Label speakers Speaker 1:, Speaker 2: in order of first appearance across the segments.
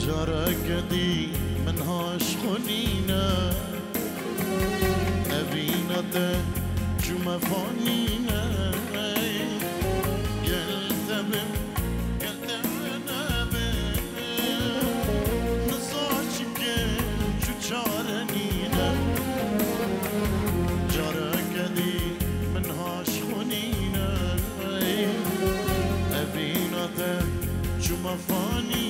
Speaker 1: جركدي منهاش خنينا أبينا جمع فانينا قلت بم قلت نبم نصاشك شو تشارنينا جركدي منهاش خنينا أبينا جمع فانينا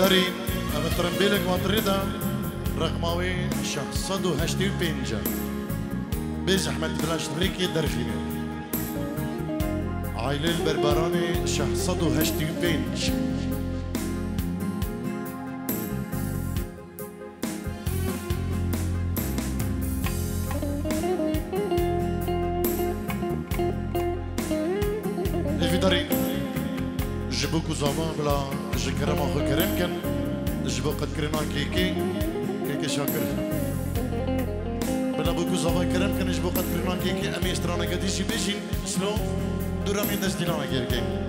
Speaker 2: داري أبترمبيلك وطريدا رقماوي شخص صدو هشتي بينجا بيز أحمد فلاش تبريكي درفيني عائلة البربراني شخص صدو هشتي بينج الفيداري جبوكو زمان بلا جكرم أخو كريم كان جبو قد كرينا كيكي شاكر بلا بوكو زمان كريم كان جبو قد كرينا كيكي أمي استرانا قديشي بيشين سلو دورا من دستيلانا كيكي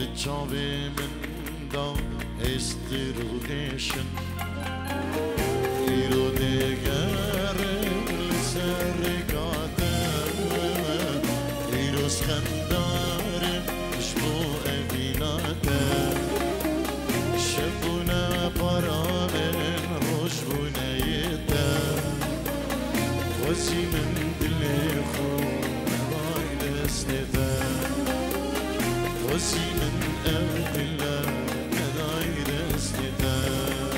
Speaker 2: چاوی من دا استرودیشن ایرو دیگر سرگاتم ایرو سخندارم شبو اویناتم شبونه پارامن روش بونه یتم وزی من دلی خون رای دستتم وزی من أهلا كداير استدام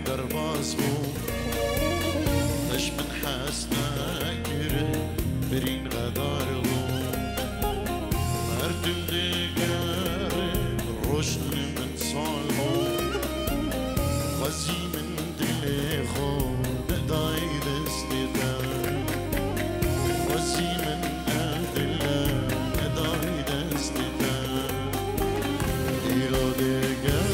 Speaker 2: درباز بو ليش من حاسنا كره برين غدار بو مردم دقار رشد من صالبو غزي من دلي خود داي دستدان غزي من أهدلا داي دستدان إيرو دقار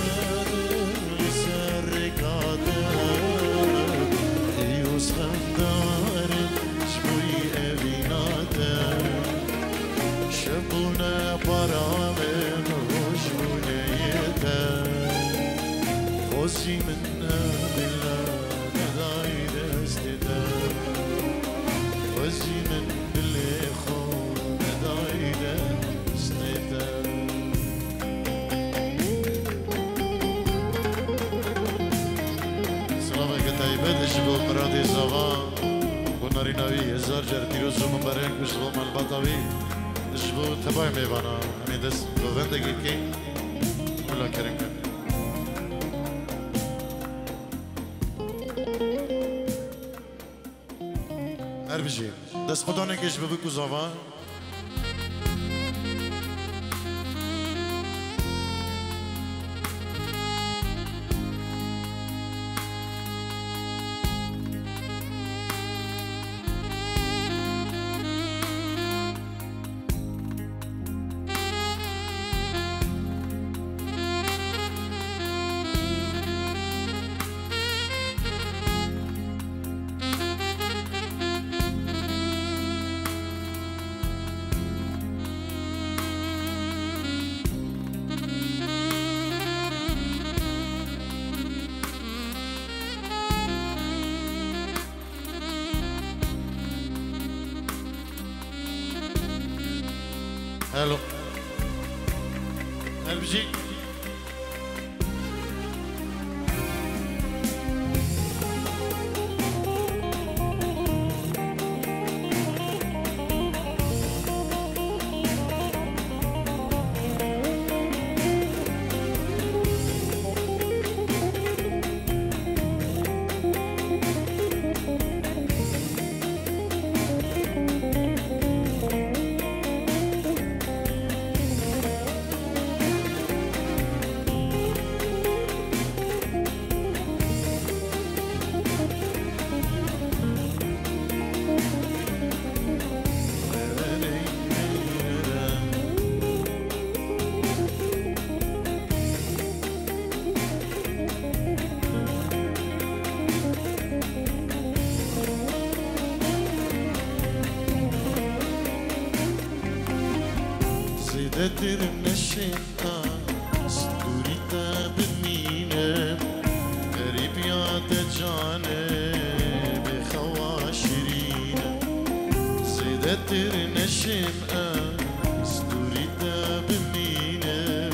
Speaker 2: شبونه برامن روش بونيته خوزي من أهدلا نداي دستده خوزي من دلي خود نداي دستده سلامك طيبة تشبه قرادي زوان وناري نوي هزار جر تيروزو مبارك بشبه مالبطاوي جبو تبای میوانا همین دست گووندگی که ملا کریم کن هر بجیم دست خدا نکش ببو کزاوا هلو هل بجي زيدتر النشيطة ستوريتا بمينة قريب يا تجانب خواشرينة زيدتر النشيطة ستوريتا بمينة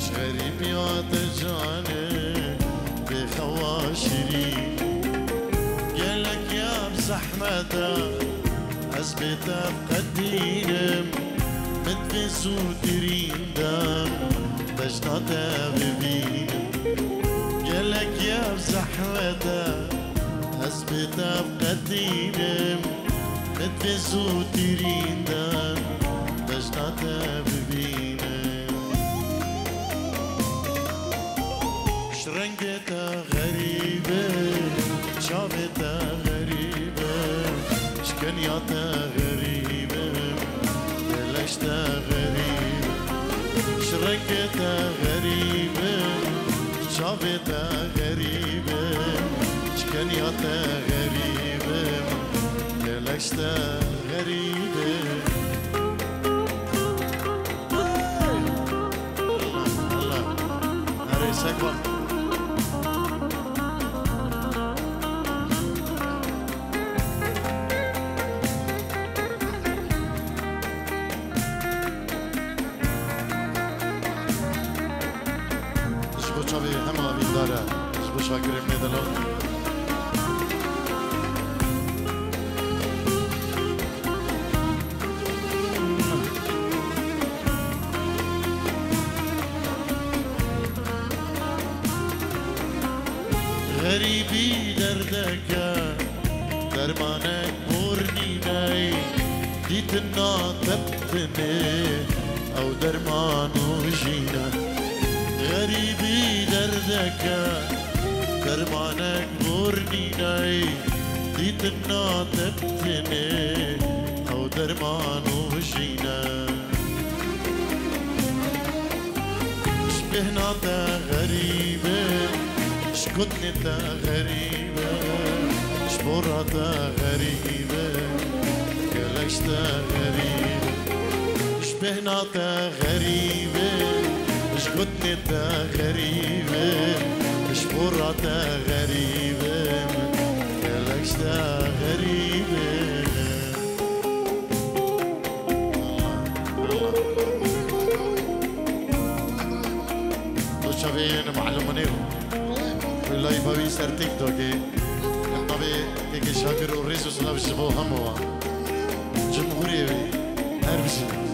Speaker 2: شغريب يا تجانب خواشرينة قالك يا بزحمتها أثبتها بقدينم متفسو تريندم بجناتا ببينم قالك يا بزحمتها أثبتها بقدينم متفسو تريندم رنگتا غریبه شابتا غریبه شکنیاتا غریبه گلشتا غریبه الله هره سکوا شبه همه آمین داره شبه شاکرم میدلم غریبی دردکه درمانک برنی نی دیتنا تبتنه او درمانو جینه غریبی دردکه درمانک برنی نی دیتنا تبتنه او درمانو جینه شبهنا تا غریبه شكتني تا غريبة شبورة تا غريبة كلاش تا غريبة شبهنا تا غريبة شكتني تا غريبة شبورة تا غريبة كلاش تا غريبة شبين معلمونيهم والله يبغى يصير تيك توكي النبي كي شاكر وريسو سلام الشباب هموا جمهوري هربشي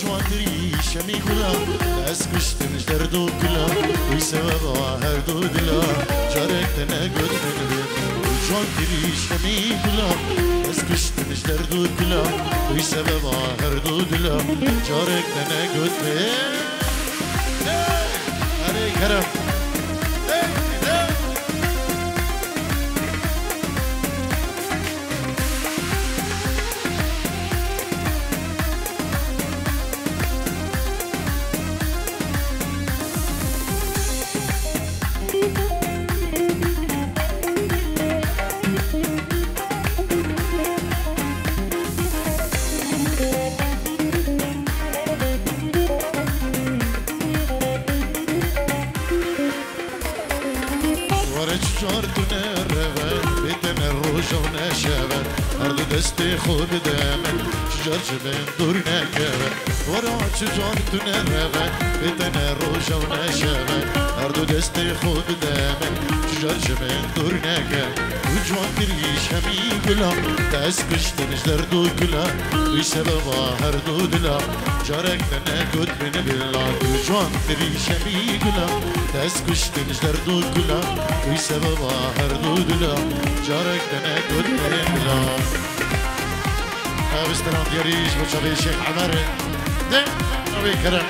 Speaker 2: جوانتري شمي كلا اسكشت مش دردو كلا ويسبب هر دو دلا جارك تنقد من بيت جوانتري شمي كلا اسكشت مش دردو كلا ويسبب هر دو دلا جارك تنقد بيت هري كرم جارتنا الربا بيتنا الروجة ونشابة أرض دستي خود دامن شجار جبين دورنا كابة وراء جارتنا الربا بيتنا الروجة ونشابة أرض دستي خود دامن شجار جبين دورنا كابة وجوان تريش همي قلا تاسكش تنجدر دو كلا ويسبب هر دو دلا جارك تنقود من بلا وجوان تريش همي قلا تاسكش تنجدر دو كلا ويسبب هر دو دلا جارك تنقود من بلا بستران دياريش بشبي شيخ عمر ده نبي كرم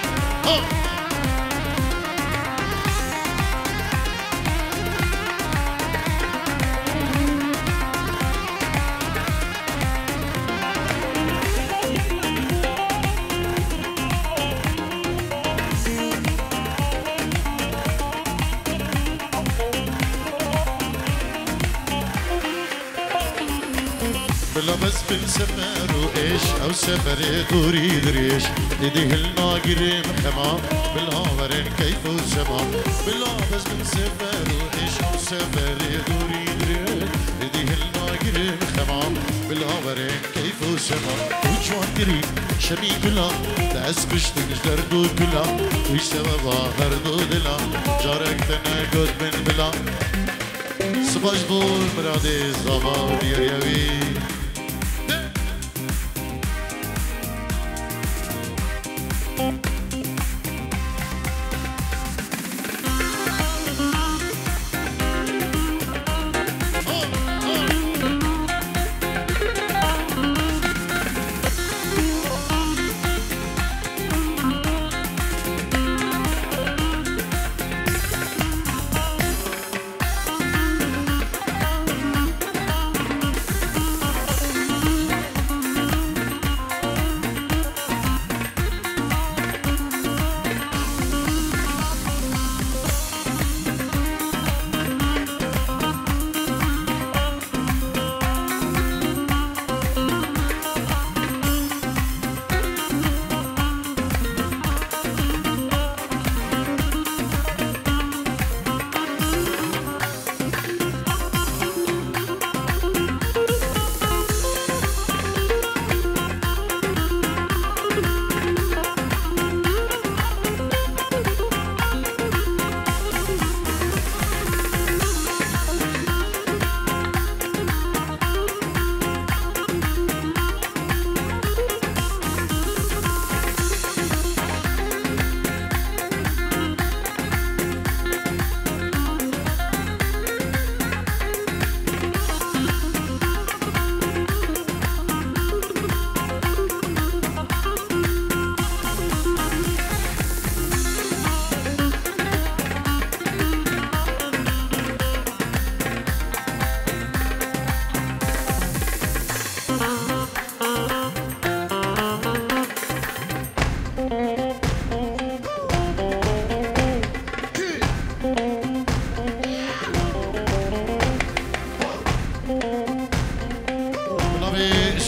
Speaker 2: بلا بس بالسفر وإيش أو سفر دوري دريش إيديه الناقر مخما بالهاورين كيف وسما بلا بس بالسفر وإيش أو سفر دوري دريش إيديه الناقر مخما بالهاورين كيف سما وجوان تري شمي كلا تعز كشت نجدر دو كلا ويش سبب آخر دو دلا جارك تنقود من بلا سباش بول مرادي زبا دير يوي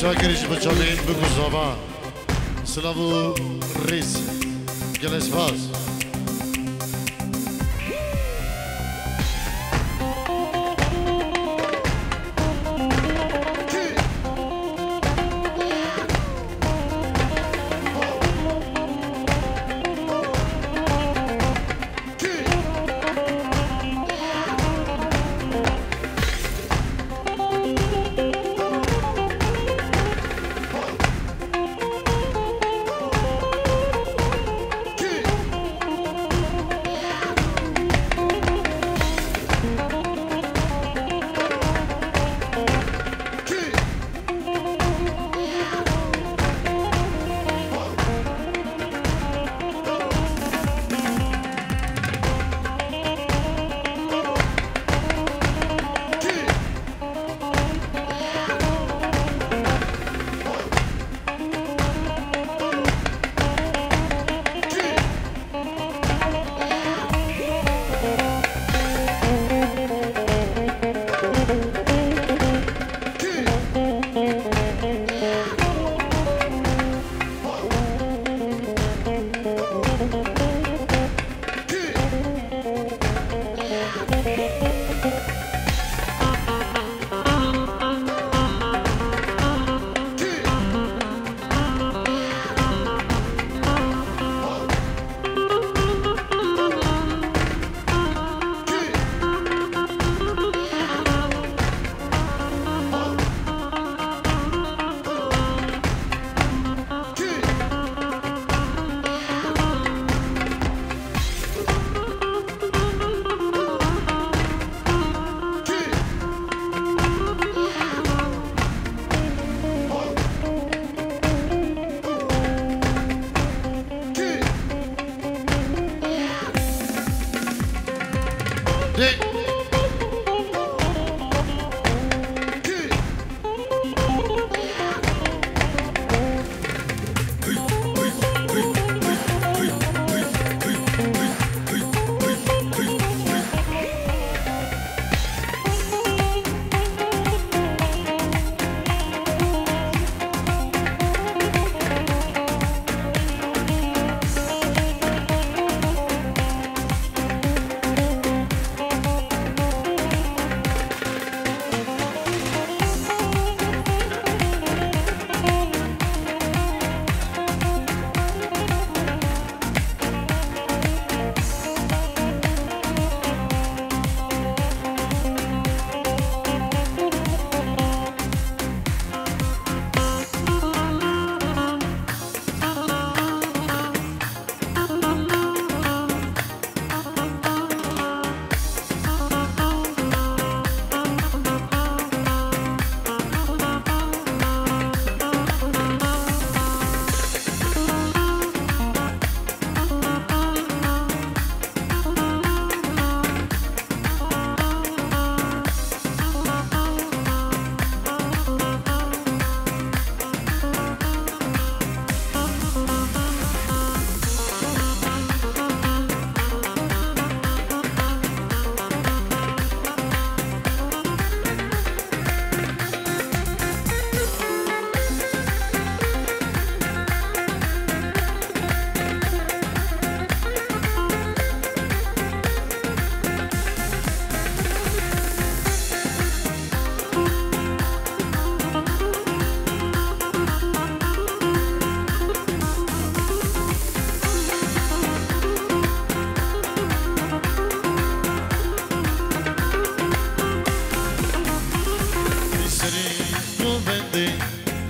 Speaker 2: شاكرش بچالين بگو زبان سلافو ريس جلس باز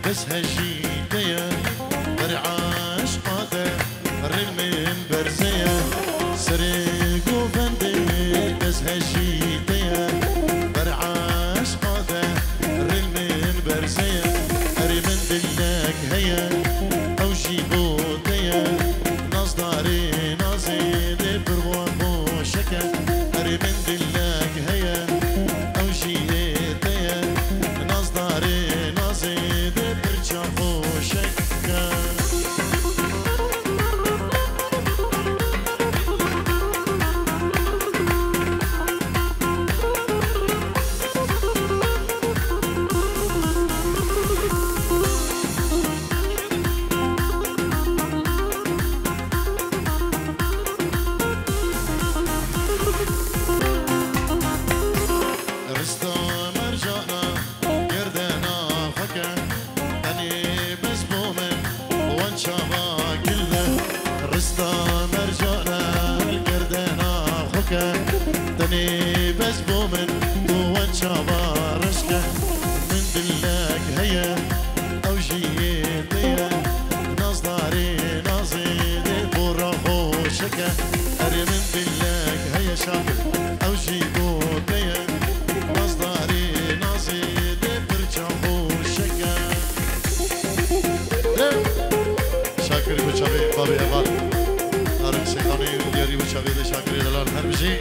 Speaker 2: بس هجيتيا برعاش قاده رمين برزيا سرق وفندي بس هجيتيا برعاش قاده رمين برزيا رمين دلك هيا او جيبوتيا نصداري نازيد برغوه شكا رمين دلك هيا او جيتيا نصداري نازيد برجعو شكا تاني بس بومن وان شبارشكا من دلك هيا او جيتيا نصداري نازيدي بورا خوشكا اري من دلك هيا شاكر او جيبوتيا نصداري نازيدي برجع خوشكا شاكر بشابي بابي اغار ارك شيطاني ودياري بشابي دي شاكر دلال هربشي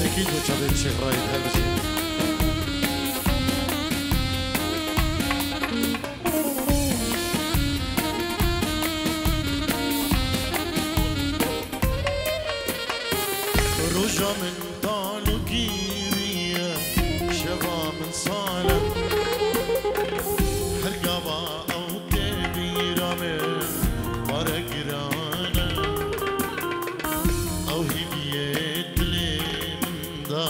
Speaker 2: اكيد وتشابه الشيخ رايد هذا الشيء.
Speaker 1: من طالو كيرية شبا من صالة هرقابا أو كبيرة من ورقرانا أو هدية لمدا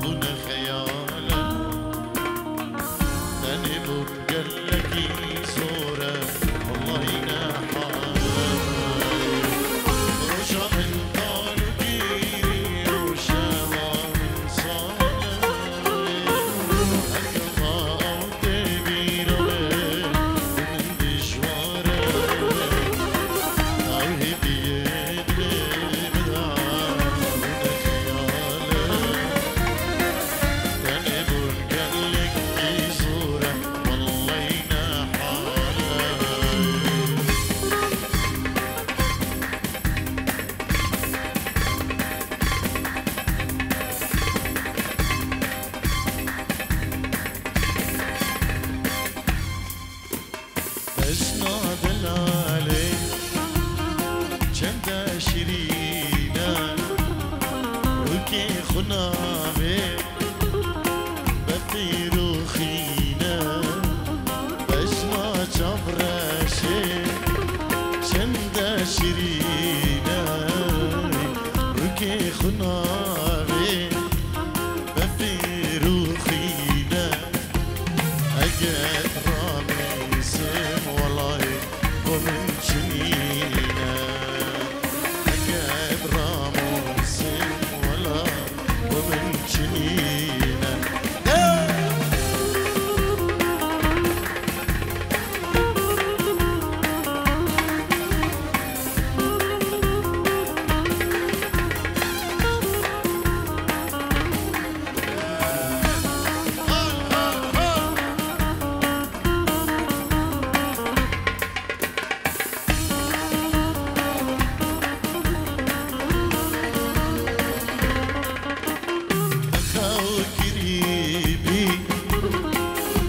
Speaker 1: دون خيالة أنا بقلكي صورة والله نحالة رجع من طالو كيرية وشبا من صالة هرقابا أو كبيرة من دجوارة أو هدية لمدا بسنا دلالي جندا شيرينا وكي خنابي بطيرو خينا بسنا جبراشي جندا شيرينا وكي خنابي بطيرو خينا أجد رامي سم والله ومن جنينا أجد رامي سم والله ومن جنينا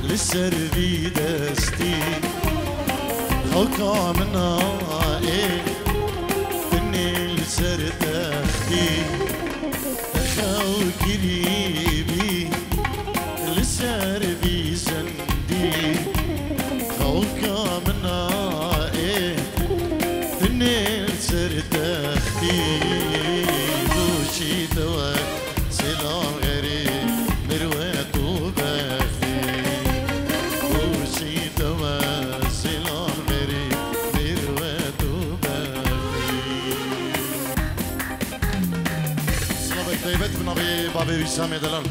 Speaker 1: لسربي دستي خوكا من عائل فني لسر تختي خو قريبي لسربي زندي خوكا من عائل فني لسر تختي بوشي دوا سلام غريب مروات وبختي طيبت بنبي بابي وسام دلال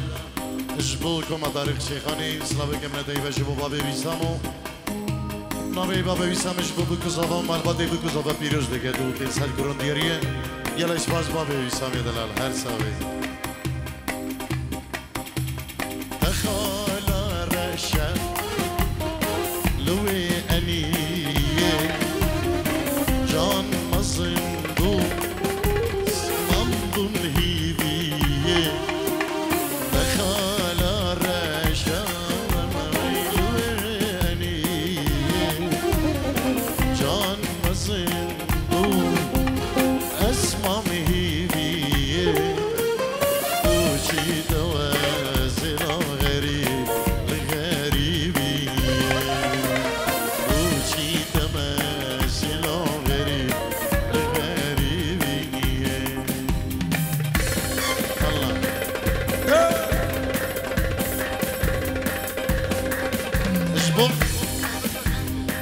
Speaker 1: جبوكم طارق شيخاني سلامكم طيبه جبو بابي وسامو نبي بابي وسام جبو بكوزاوا مال بابي بكوزاوا پیروز دیگه دو تین سال گروندیریه یلا اشباز بابي وسام دلال هر ساوي خاله رشه لوي انيه جان مصندو ممضون هيبيه بخاله رشه لوي انيه جان مصندو اسمم هيبيه وشي توازن غريب الغريبيه وشي تماثل غريب الغريبيه الله اشبك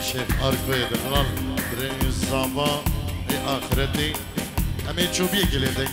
Speaker 1: شيخ اركويد الغلال درين الزعباء اخرتي امي تشوبيه قليدي